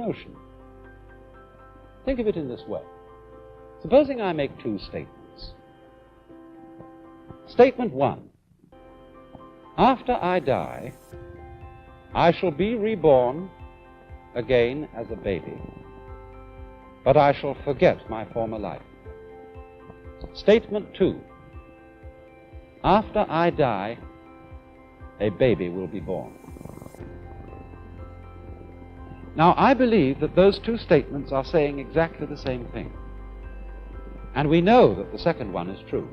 notion. Think of it in this way. Supposing I make two statements. Statement one: after I die, I shall be reborn again as a baby, but I shall forget my former life. Statement two: after I die, a baby will be born. Now, I believe that those two statements are saying exactly the same thing. And we know that the second one is true.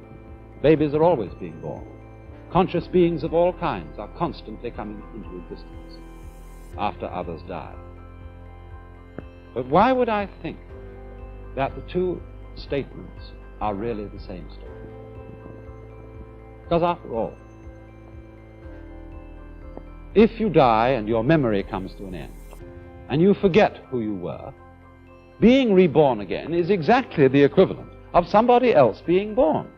Babies are always being born. Conscious beings of all kinds are constantly coming into existence after others die. But why would I think that the two statements are really the same statement? Because after all, if you die and your memory comes to an end, and you forget who you were, being reborn again is exactly the equivalent of somebody else being born,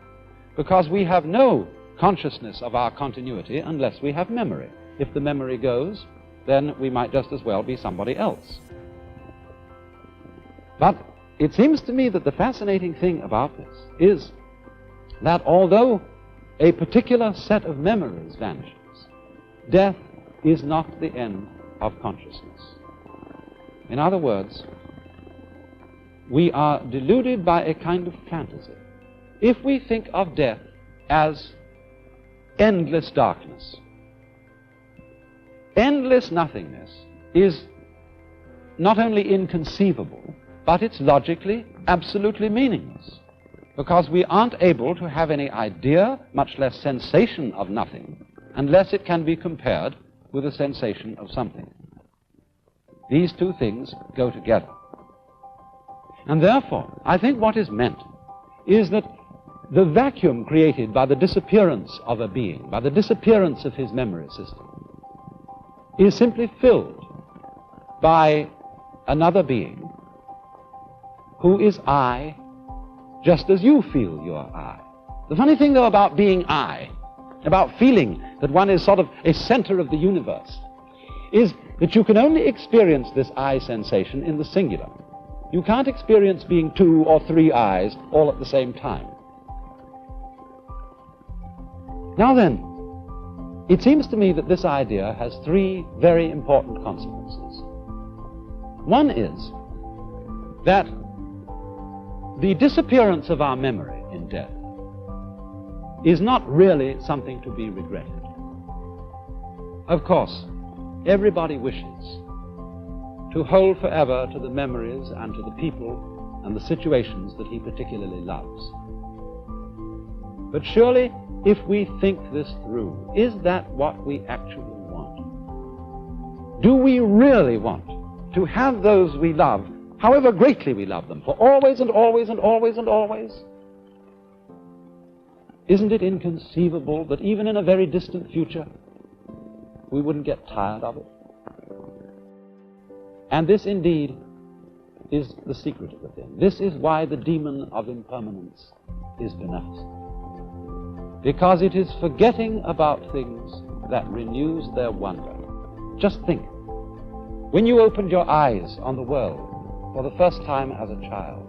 because we have no consciousness of our continuity unless we have memory. If the memory goes, then we might just as well be somebody else. But it seems to me that the fascinating thing about this is that although a particular set of memories vanishes, death is not the end of consciousness. In other words, we are deluded by a kind of fantasy. If we think of death as endless darkness, endless nothingness is not only inconceivable, but it's logically absolutely meaningless, because we aren't able to have any idea, much less sensation of nothing, unless it can be compared with a sensation of something. These two things go together. And therefore, I think what is meant is that the vacuum created by the disappearance of a being, by the disappearance of his memory system, is simply filled by another being who is I, just as you feel you are I. The funny thing, though, about being I, about feeling that one is sort of a center of the universe, is that you can only experience this I sensation in the singular. You can't experience being two or three I's all at the same time. Now then, it seems to me that this idea has three very important consequences. One is that the disappearance of our memory in death is not really something to be regretted. Of course, everybody wishes to hold forever to the memories and to the people and the situations that he particularly loves. But surely, if we think this through, is that what we actually want? Do we really want to have those we love, however greatly we love them, for always and always and always and always? Isn't it inconceivable that even in a very distant future, we wouldn't get tired of it? And this indeed is the secret of the thing. This is why the demon of impermanence is beneficent. Because it is forgetting about things that renews their wonder. Just think, when you opened your eyes on the world for the first time as a child,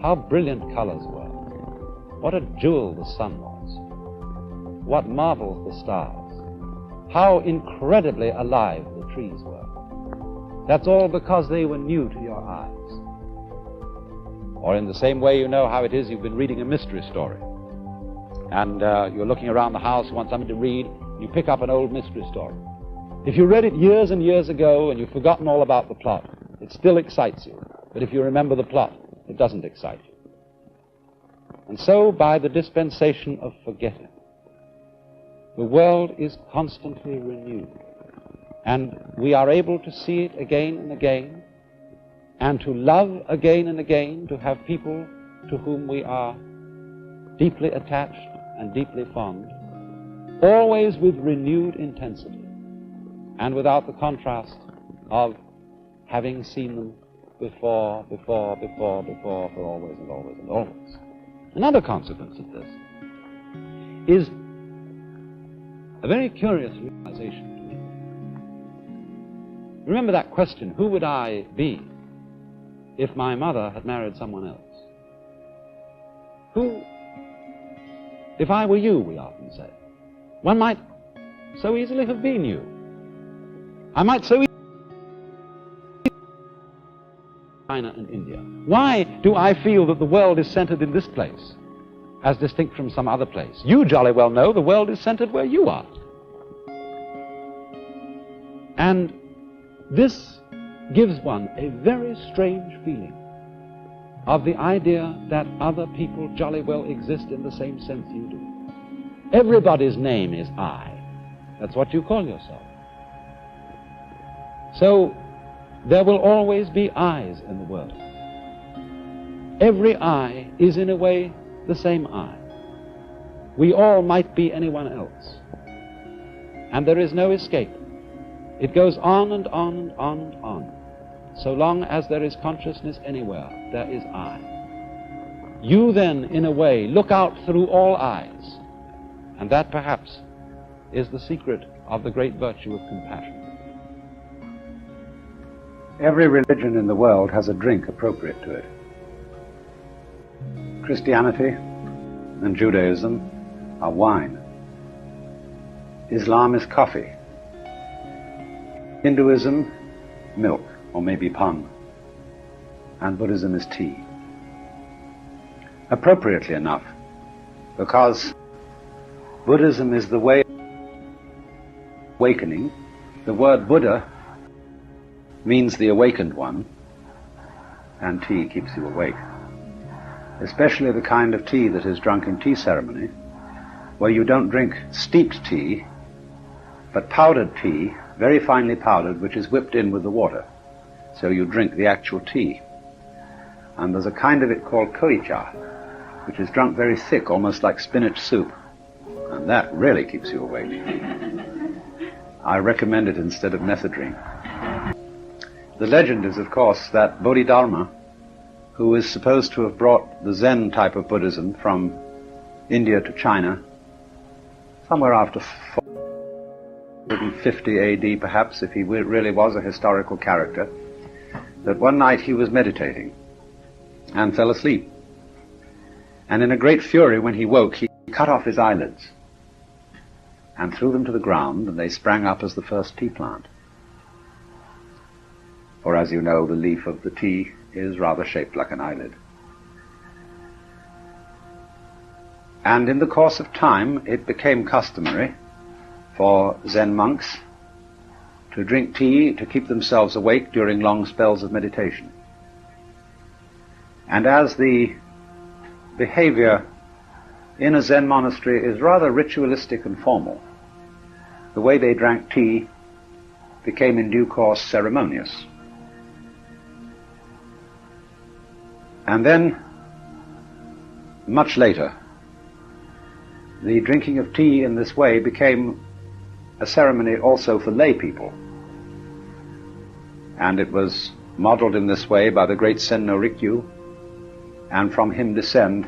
how brilliant colors were. What a jewel the sun was. What marvels the stars. How incredibly alive the trees were. That's all because they were new to your eyes. Or in the same way, you know how it is, you've been reading a mystery story. And you're looking around the house, want something to read, you pick up an old mystery story. If you read it years and years ago and you've forgotten all about the plot, it still excites you. But if you remember the plot, it doesn't excite you. And so, by the dispensation of forgetting, the world is constantly renewed. And we are able to see it again and again, and to love again and again, to have people to whom we are deeply attached and deeply fond, always with renewed intensity, and without the contrast of having seen them before, for always and always and always. Another consequence of this is a very curious realization to me. Remember that question, who would I be if my mother had married someone else? Who, if I were you, we often say. One might so easily have been you. I might so easily China and India. Why do I feel that the world is centered in this place, as distinct from some other place? You jolly well know the world is centered where you are. And this gives one a very strange feeling of the idea that other people jolly well exist in the same sense you do. Everybody's name is I. That's what you call yourself. So there will always be I's in the world. Every I is in a way the same I. We all might be anyone else. And there is no escape. It goes on and on and on and on. So long as there is consciousness anywhere, there is I. You then, in a way, look out through all eyes. And that, perhaps, is the secret of the great virtue of compassion. Every religion in the world has a drink appropriate to it. Christianity and Judaism are wine. Islam is coffee. Hinduism, milk, or maybe pung. And Buddhism is tea. Appropriately enough, because Buddhism is the way of awakening. The word Buddha means the awakened one, and tea keeps you awake. Especially the kind of tea that is drunk in tea ceremony, where you don't drink steeped tea, but powdered tea, very finely powdered, which is whipped in with the water. So you drink the actual tea. And there's a kind of it called koicha, which is drunk very thick, almost like spinach soup. And that really keeps you awake. I recommend it instead of methadone. The legend is, of course, that Bodhidharma, who is supposed to have brought the Zen type of Buddhism from India to China, somewhere after 450 AD perhaps, if he really was a historical character, that one night he was meditating and fell asleep. And in a great fury, when he woke, he cut off his eyelids and threw them to the ground, and they sprang up as the first tea plant. For as you know, the leaf of the tea is rather shaped like an eyelid. And in the course of time, it became customary for Zen monks to drink tea to keep themselves awake during long spells of meditation. And as the behavior in a Zen monastery is rather ritualistic and formal, the way they drank tea became in due course ceremonious. And then, much later, the drinking of tea in this way became a ceremony also for lay people. And it was modeled in this way by the great Senno Rikyu, and from him descend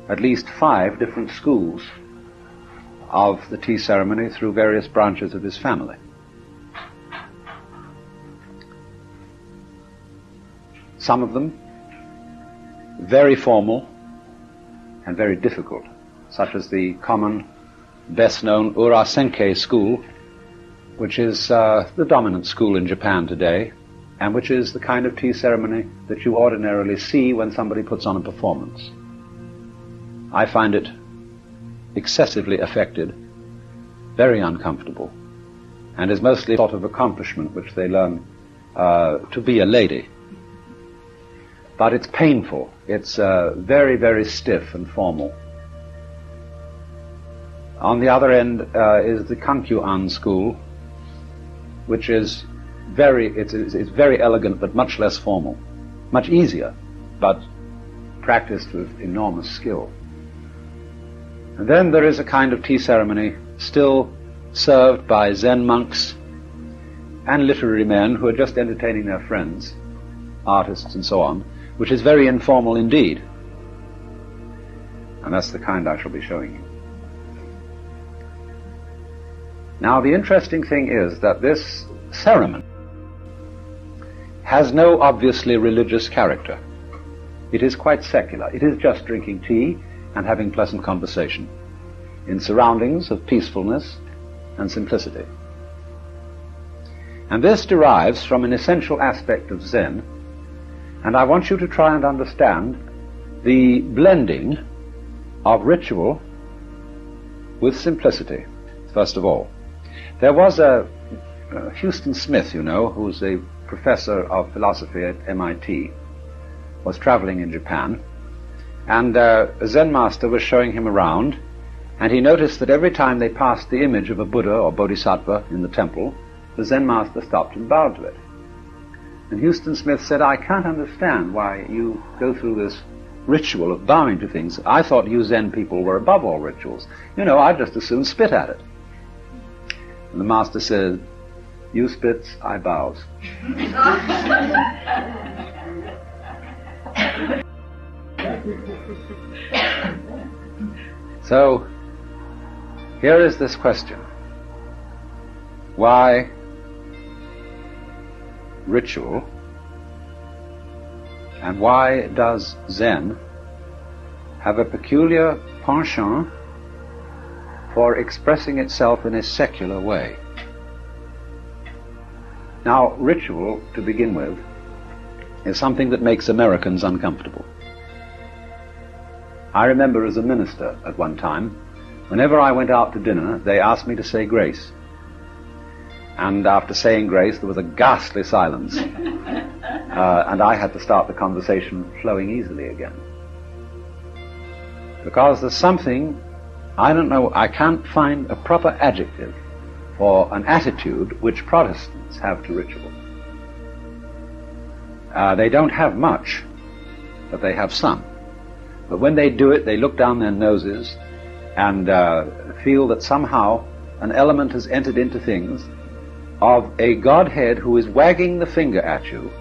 at least 5 different schools of the tea ceremony through various branches of his family. Some of them very formal and very difficult, such as the common, best-known Urasenke school, which is the dominant school in Japan today, and which is the kind of tea ceremony that you ordinarily see when somebody puts on a performance. I find it excessively affected, very uncomfortable, and is mostly a sort of accomplishment which they learn to be a lady. But it's painful. It's very, very stiff and formal. On the other end is the Kankyu-an school, which is it's very elegant but much less formal, much easier, but practiced with enormous skill. And then there is a kind of tea ceremony still served by Zen monks and literary men who are just entertaining their friends, artists and so on, which is very informal indeed. And that's the kind I shall be showing you. Now, the interesting thing is that this ceremony has no obviously religious character. It is quite secular. It is just drinking tea and having pleasant conversation in surroundings of peacefulness and simplicity. And this derives from an essential aspect of Zen, and I want you to try and understand the blending of ritual with simplicity, first of all. There was a Houston Smith, you know, who's a professor of philosophy at MIT, was traveling in Japan, and a Zen master was showing him around, and he noticed that every time they passed the image of a Buddha or Bodhisattva in the temple, the Zen master stopped and bowed to it. And Houston Smith said, I can't understand why you go through this ritual of bowing to things. I thought you Zen people were above all rituals. You know, I'd just as soon spit at it. And the master said, you spits, I bows. So, here is this question. Why ritual, and why does Zen have a peculiar penchant for expressing itself in a secular way? Now, ritual, to begin with, is something that makes Americans uncomfortable. I remember as a minister at one time, whenever I went out to dinner, they asked me to say grace. And after saying grace, there was a ghastly silence. And I had to start the conversation flowing easily again. Because there's something, I don't know, I can't find a proper adjective for an attitude which Protestants have to ritual. They don't have much, but they have some. But when they do it, they look down their noses and feel that somehow an element has entered into things of a Godhead who is wagging the finger at you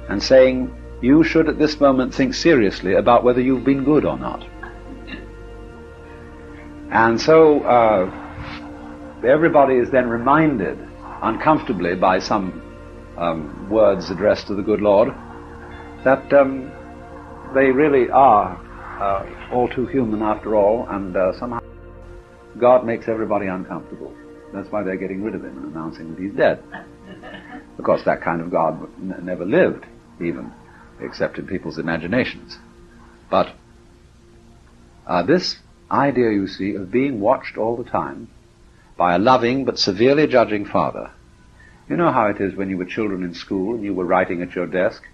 and saying, you should at this moment think seriously about whether you've been good or not. And so everybody is then reminded uncomfortably by some words addressed to the good Lord that they really are all too human after all, and somehow God makes everybody uncomfortable. That's why they're getting rid of him and announcing that he's dead. Of course, that kind of God never lived, even, except in people's imaginations. But this idea, you see, of being watched all the time by a loving but severely judging father. You know how it is when you were children in school and you were writing at your desk,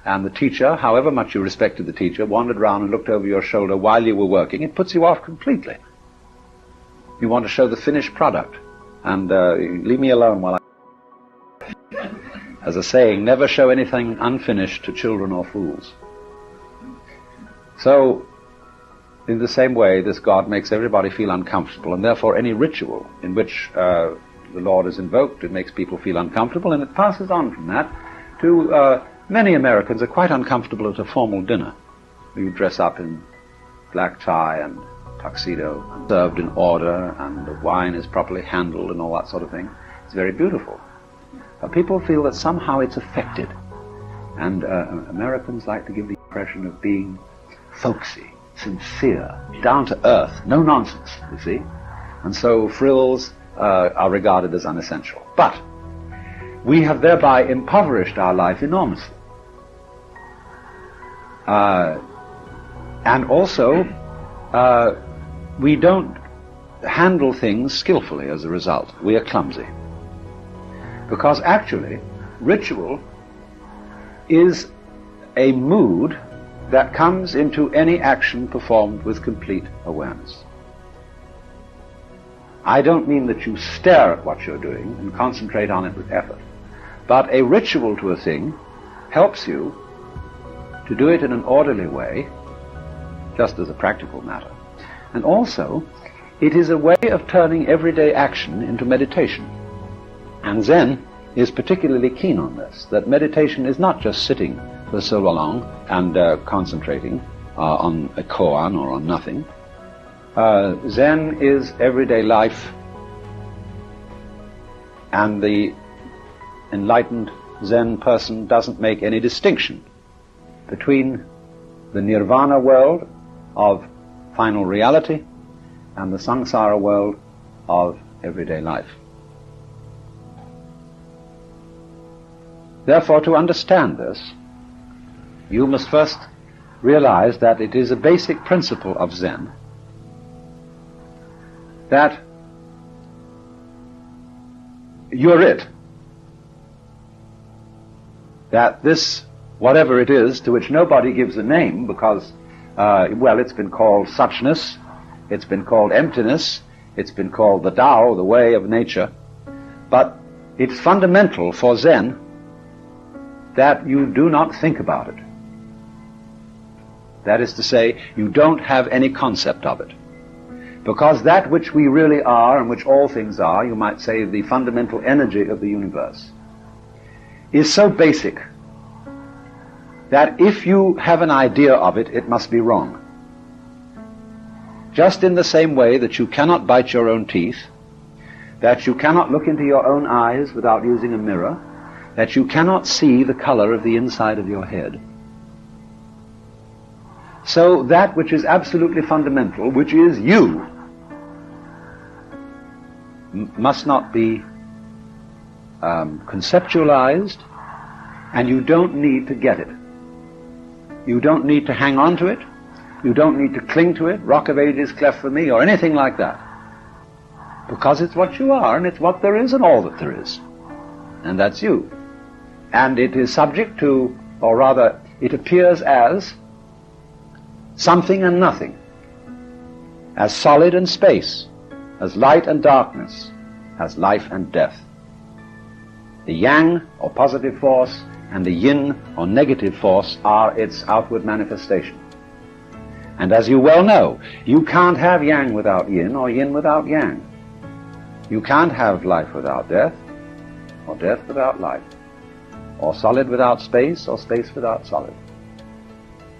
and the teacher, however much you respected the teacher, wandered round and looked over your shoulder while you were working. It puts you off completely. You want to show the finished product. And leave me alone while I... As a saying, never show anything unfinished to children or fools. So, in the same way, this God makes everybody feel uncomfortable, and therefore any ritual in which the Lord is invoked, it makes people feel uncomfortable, and it passes on from that to... many Americans are quite uncomfortable at a formal dinner. You dress up in black tie and tuxedo, and served in order, and the wine is properly handled and all that sort of thing. It's very beautiful. But people feel that somehow it's affected. And Americans like to give the impression of being folksy, sincere, down to earth, no nonsense, you see. And so frills are regarded as unessential. But we have thereby impoverished our life enormously. And also, we don't handle things skillfully as a result. We are clumsy. Because actually, ritual is a mood that comes into any action performed with complete awareness. I don't mean that you stare at what you're doing and concentrate on it with effort, but a ritual to a thing helps you to do it in an orderly way, just as a practical matter. And also, it is a way of turning everyday action into meditation. And Zen is particularly keen on this, that meditation is not just sitting for so long and concentrating on a koan or on nothing. Zen is everyday life, and the enlightened Zen person doesn't make any distinction between the nirvana world of final reality and the samsara world of everyday life. Therefore, to understand this, you must first realize that it is a basic principle of Zen that you're it. That this, whatever it is, to which nobody gives a name because, well, it's been called suchness, it's been called emptiness, it's been called the Tao, the way of nature, but it's fundamental for Zen that you do not think about it. That is to say, you don't have any concept of it. Because that which we really are, and which all things are, you might say the fundamental energy of the universe, is so basic that if you have an idea of it, it must be wrong. Just in the same way that you cannot bite your own teeth, that you cannot look into your own eyes without using a mirror, that you cannot see the color of the inside of your head. So that which is absolutely fundamental, which is you, must not be conceptualized, and you don't need to get it. You don't need to hang on to it. You don't need to cling to it, Rock of Ages, cleft for me, or anything like that. Because it's what you are, and it's what there is, and all that there is. And that's you. And it is subject to, or rather, it appears as something and nothing, as solid and space, as light and darkness, as life and death. The yang, or positive force, and the yin, or negative force, are its outward manifestation. And as you well know, you can't have yang without yin, or yin without yang. You can't have life without death, or death without life, or solid without space, or space without solid.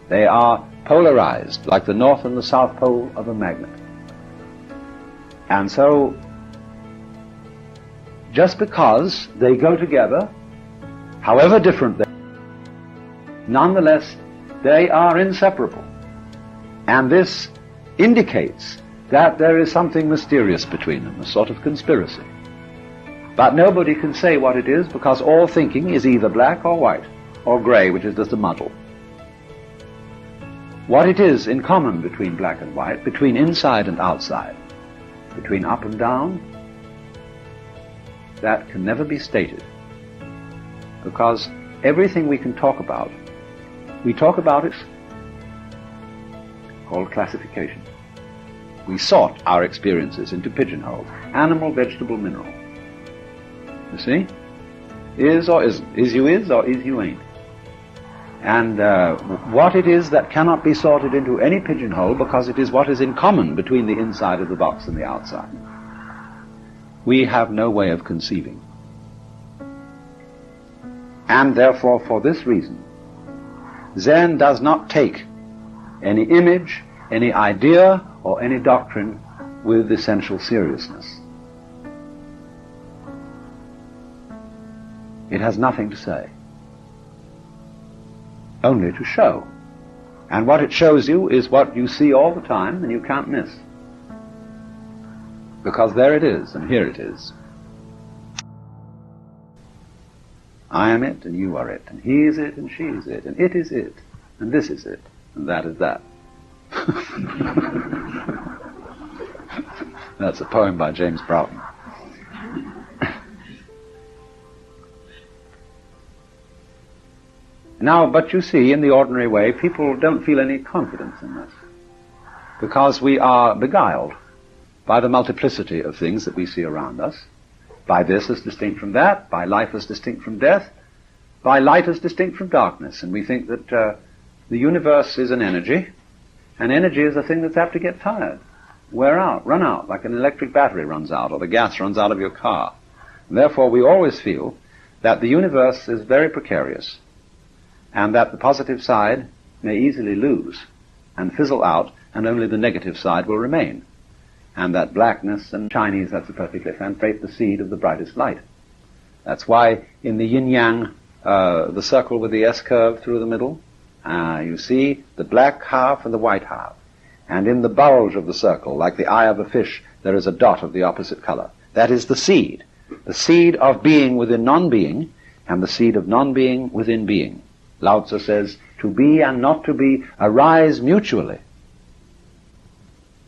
They are polarized, like the north and the south pole of a magnet. And so, just because they go together, however different they are, nonetheless, they are inseparable. And this indicates that there is something mysterious between them, a sort of conspiracy. But nobody can say what it is, because all thinking is either black or white, or grey, which is just a muddle. What it is in common between black and white, between inside and outside, between up and down, that can never be stated. Because everything we can talk about, we talk about it called classification. We sort our experiences into pigeonholes: animal, vegetable, mineral. You see? Is or isn't. Is you is or is you ain't. And what it is that cannot be sorted into any pigeonhole, because it is what is in common between the inside of the box and the outside, we have no way of conceiving. And therefore, for this reason, Zen does not take any image, any idea, or any doctrine with essential seriousness. It has nothing to say, only to show. And what it shows you is what you see all the time and you can't miss. Because there it is, and here it is. I am it, and you are it, and he is it, and she is it, and it is it, and this is it, and that is that. That's a poem by James Broughton. Now, but you see, in the ordinary way, people don't feel any confidence in this, because we are beguiled by the multiplicity of things that we see around us, by this as distinct from that, by life as distinct from death, by light as distinct from darkness. And we think that the universe is an energy, and energy is a thing that's apt to get tired, wear out, run out, like an electric battery runs out, or the gas runs out of your car. And therefore, we always feel that the universe is very precarious, and that the positive side may easily lose and fizzle out, and only the negative side will remain. And that blackness, and Chinese, that's a perfectly fan, faith, the seed of the brightest light. That's why in the yin-yang the circle with the S curve through the middle? You see the black half and the white half. And in the bulge of the circle, like the eye of a fish, there is a dot of the opposite color. That is the seed of being within non-being, and the seed of non-being within being. Lao Tzu says, to be and not to be arise mutually.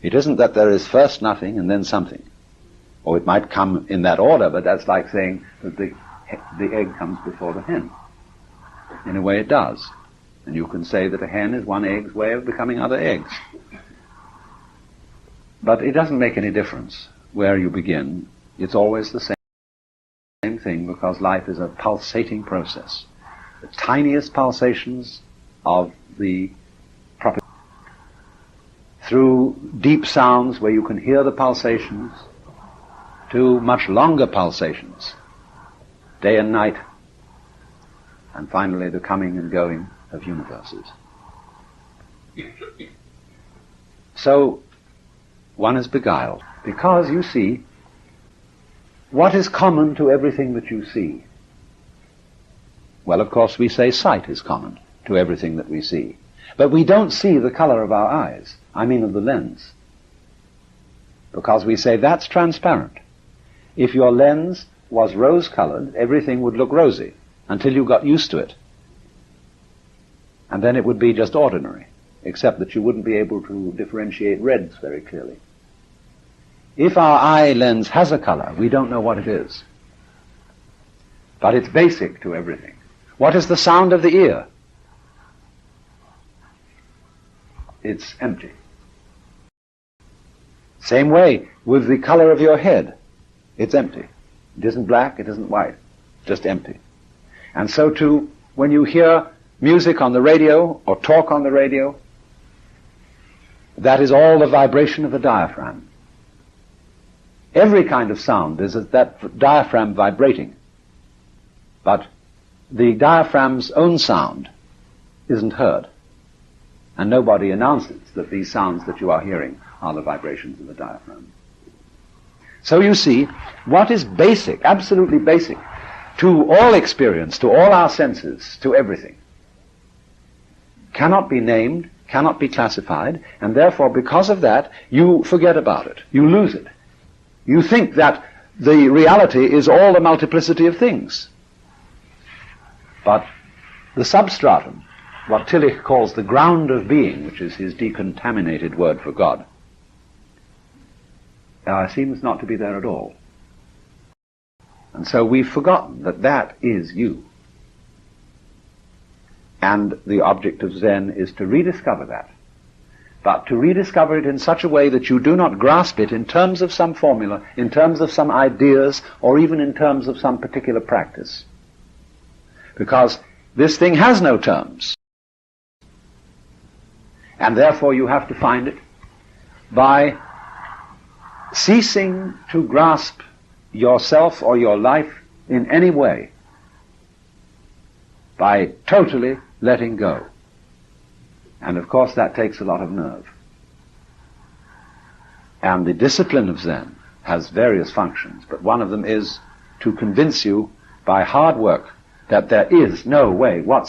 It isn't that there is first nothing and then something. Or it might come in that order, but that's like saying that the egg comes before the hen. In a way it does. And you can say that a hen is one egg's way of becoming other eggs. But it doesn't make any difference where you begin. It's always the same thing, because life is a pulsating process. The tiniest pulsations of the proper, through deep sounds where you can hear the pulsations, to much longer pulsations, day and night, and finally the coming and going of universes. So one is beguiled, because you see, what is common to everything that you see? Well, of course, we say sight is common to everything that we see. But we don't see the color of our eyes, I mean of the lens, because we say that's transparent. If your lens was rose-colored, everything would look rosy until you got used to it. And then it would be just ordinary, except that you wouldn't be able to differentiate reds very clearly. If our eye lens has a color, we don't know what it is. But it's basic to everything. What is the sound of the ear? It's empty. Same way with the color of your head. It's empty. It isn't black, it isn't white, just empty. And so too, when you hear music on the radio or talk on the radio, that is all the vibration of the diaphragm. Every kind of sound is that diaphragm vibrating. But the diaphragm's own sound isn't heard. And nobody announces that these sounds that you are hearing are the vibrations of the diaphragm. So you see, what is basic, absolutely basic, to all experience, to all our senses, to everything, cannot be named, cannot be classified, and therefore because of that, you forget about it. You lose it. You think that the reality is all the multiplicity of things. But the substratum, what Tillich calls the ground of being, which is his decontaminated word for God, seems not to be there at all. And so we've forgotten that that is you. And the object of Zen is to rediscover that. But to rediscover it in such a way that you do not grasp it in terms of some formula, in terms of some ideas, or even in terms of some particular practice. Because this thing has no terms. And therefore you have to find it by ceasing to grasp yourself or your life in any way, by totally letting go. And of course that takes a lot of nerve. And the discipline of Zen has various functions, but one of them is to convince you by hard work that there is no way whatsoever